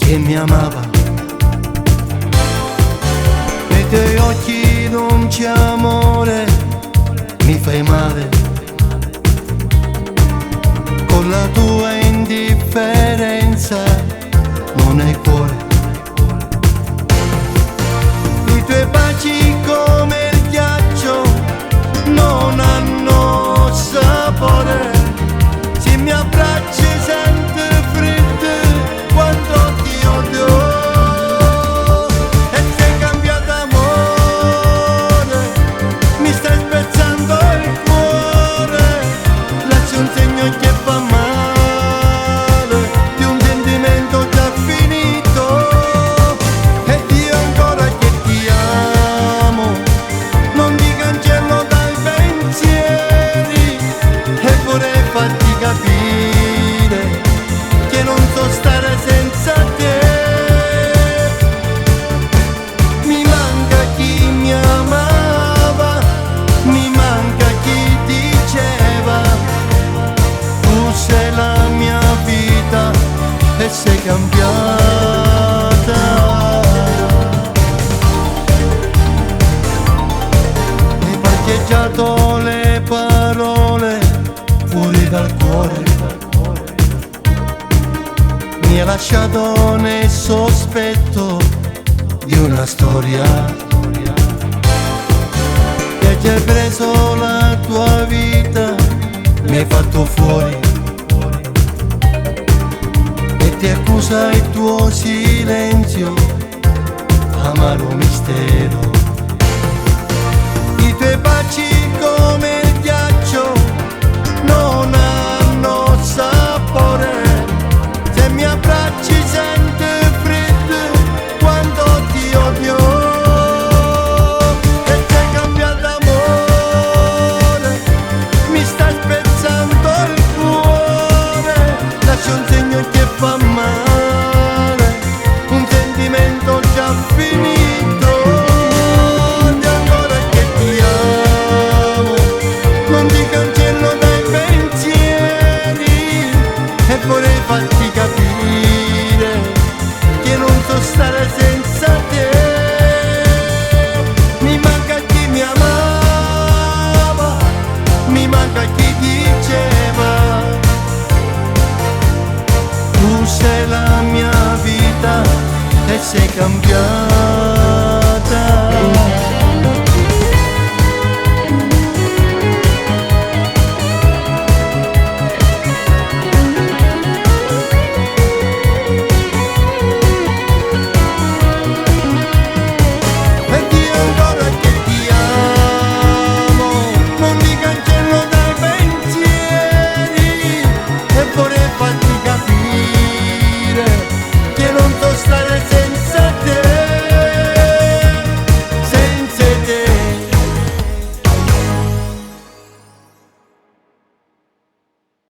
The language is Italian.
che mi amava. Nei tuoi occhi non c'è amore, mi fai male. Con la tua indifferenza non hai cuore. I tuoi baci come il ghiaccio non hanno sapore. Se mi abbracci sento freddo quando ti odio. E sei cambiato amore, mi stai spezzando il cuore. Lascia un segno che fa male di un sentimento già finito. Ed io ancora che ti amo, non ti cancello dai pensieri. E vorrei farti capire che non so stare senza te. Mi manca chi mi amava, mi manca chi diceva tu sei la mia vita e sei cambiata. Hai parcheggiato le parole fuori dal cuore, mi hai lasciato nel sospetto di una storia. E ti hai preso la tua vita, mi hai fatto fuori. E ti accusa il tuo silenzio, amaro mistero. I tuoi baci come il ghiaccio non hanno sapore. Se mi abbracci sento freddo quando ti odio. E sei cambiato amore, mi stai spezzando il cuore. Lascia un segno che fa male, un sentimento già finito. Ed ancora che ti amo, non ti cancello dai pensieri. E vorrei farti capire che non so stare senza te. Mi manca chi mi amava, mi manca chi diceva tu sei la mia vita e sei cambiata.